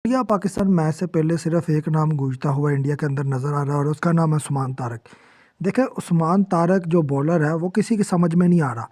India Pakistan match से पहले सिर्फ एक नाम गूंजता हुआ इंडिया के अंदर नजर आ रहा है और उसका नाम है उस्मान तारक। देखें, उस्मान तारक जो बॉलर है वो किसी के समझ में नहीं आ रहा।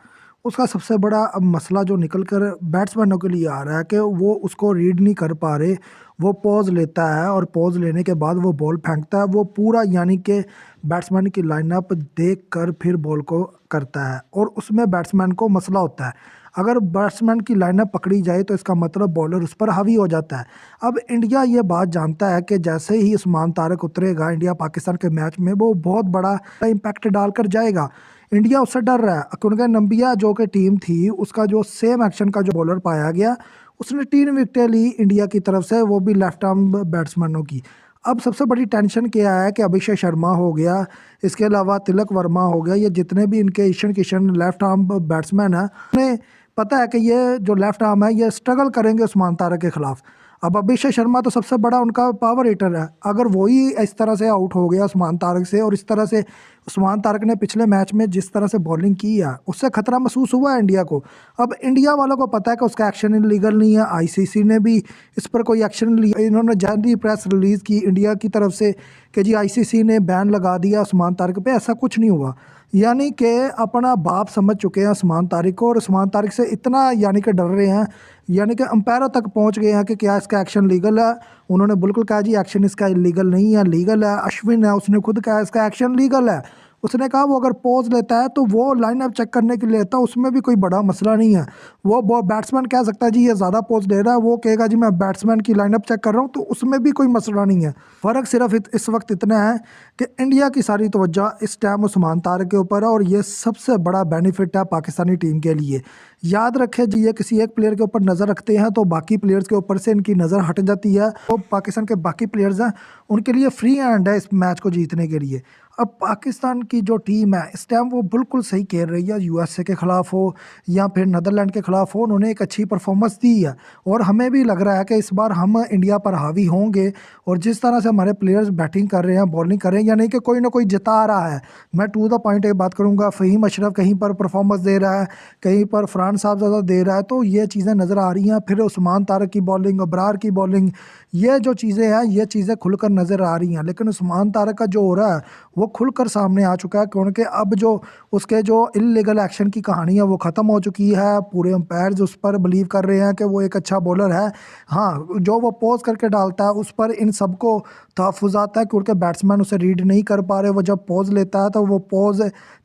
उसका सबसे बड़ा अब मसला जो निकल कर बैट्समैनों के लिए आ रहा है कि वो उसको रीड नहीं कर पा रहे। वो पॉज लेता है और पॉज लेने के बाद वो बॉल फेंकता है, वो पूरा यानी कि बैट्समैन की लाइनअप देख कर फिर बॉल को करता है और उसमें बैट्समैन को मसला होता है। अगर बैट्समैन की लाइनअप पकड़ी जाए तो इसका मतलब बॉलर उस पर हावी हो जाता है। अब इंडिया ये बात जानता है कि जैसे ही उस्मान तारक उतरेगा इंडिया पाकिस्तान के मैच में, वो बहुत बड़ा इम्पैक्ट डालकर जाएगा। इंडिया उससे डर रहा है क्योंकि नंबिया जो कि टीम थी उसका जो सेम एक्शन का जो बॉलर पाया गया, उसने 3 विकेटें ली इंडिया की तरफ से, वो भी लेफ्ट आर्म बैट्समैनों की। अब सबसे बड़ी टेंशन क्या है कि अभिषेक शर्मा हो गया, इसके अलावा तिलक वर्मा हो गया, ये जितने भी इनके Ishan Kishan left arm batsman हैं, उन्हें पता है कि ये जो लेफ्ट आर्म है ये स्ट्रगल करेंगे उस्मान तारक के खिलाफ। अब अभिषेक शर्मा तो सबसे बड़ा उनका पावर हिटर है, अगर वही इस तरह से आउट हो गया उस्मान तारक से, और इस तरह से उस्मान तारक ने पिछले मैच में जिस तरह से बॉलिंग की है उससे खतरा महसूस हुआ है इंडिया को। अब इंडिया वालों को पता है कि उसका एक्शन इलीगल नहीं है, आईसीसी ने भी इस पर कोई एक्शन नहीं लिया। इन्होंने जारी प्रेस रिलीज़ की इंडिया की तरफ से कि जी आईसीसी ने बैन लगा दिया उस्मान तारक पे, ऐसा कुछ नहीं हुआ। यानी कि अपना बाप समझ चुके हैं उस्मान तारिक को और उस्मान तारिक से इतना यानी कि डर रहे हैं, यानी कि अंपायरों तक पहुंच गए हैं कि क्या इसका एक्शन लीगल है। उन्होंने बिल्कुल कहा जी एक्शन इसका इलीगल नहीं है, लीगल है। अश्विन है, उसने खुद कहा इसका एक्शन लीगल है। उसने कहा वो अगर पॉज लेता है तो वो लाइन अप चेक करने के लिए लेता है, उसमें भी कोई बड़ा मसला नहीं है। वो बैट्समैन कह सकता है जी ये ज़्यादा पॉज ले रहा है, वो कहेगा जी मैं बैट्समैन की लाइन अप चेक कर रहा हूँ, तो उसमें भी कोई मसला नहीं है। फ़र्क सिर्फ इस वक्त इतना है कि इंडिया की सारी तवज्जो इस टाइम उस्मान तारक के ऊपर है और ये सबसे बड़ा बेनिफिट है पाकिस्तानी टीम के लिए। याद रखें जी, ये किसी एक प्लेयर के ऊपर नज़र रखते हैं तो बाकी प्लेयर्स के ऊपर से इनकी नज़र हट जाती है। तो पाकिस्तान के बाकी प्लेयर्स हैं उनके लिए फ्री हैंड है इस मैच को जीतने के लिए। अब पाकिस्तान की जो टीम है इस टाइम वो बिल्कुल सही खेल रही है, यूएसए के ख़िलाफ़ हो या फिर नीदरलैंड के ख़िलाफ़ हो, उन्होंने एक अच्छी परफॉर्मेंस दी है और हमें भी लग रहा है कि इस बार हम इंडिया पर हावी होंगे। और जिस तरह से हमारे प्लेयर्स बैटिंग कर रहे हैं, बॉलिंग कर रहे हैं, यानी कि कोई ना कोई जिता रहा है। मैं टू द पॉइंट एक बात करूंगा, फ़हीम अशरफ कहीं पर परफॉर्मेंस दे रहा है, कहीं पर फरहान साहब ज़्यादा दे रहा है, तो ये चीज़ें नज़र आ रही हैं। फिर उस्मान तारक की बॉलिंग, अबरार की बॉलिंग, ये जो चीज़ें हैं ये चीज़ें खुलकर नज़र आ रही हैं। लेकिन उस्मान तारक का जो हो रहा है वो खुलकर सामने आ चुका है, क्योंकि अब जो उसके जो इल्लीगल एक्शन की कहानी है वो ख़त्म हो चुकी है। पूरे अंपायर्स उस पर बिलीव कर रहे हैं कि वो एक अच्छा बॉलर है। हाँ, जो वो पॉज करके डालता है उस पर इन सबको तहफ़्फ़ुज़ आता है क्योंकि बैट्समैन उसे रीड नहीं कर पा रहे। वो जब पॉज लेता है तो वो पॉज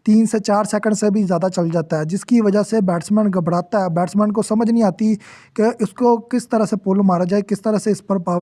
3 से 4 सेकंड से भी ज़्यादा चल जाता है, जिसकी वजह से बैट्समैन घबराता है। बैट्समैन को समझ नहीं आती कि उसको किस तरह से पुल मारा जाए, किस तरह से इस पर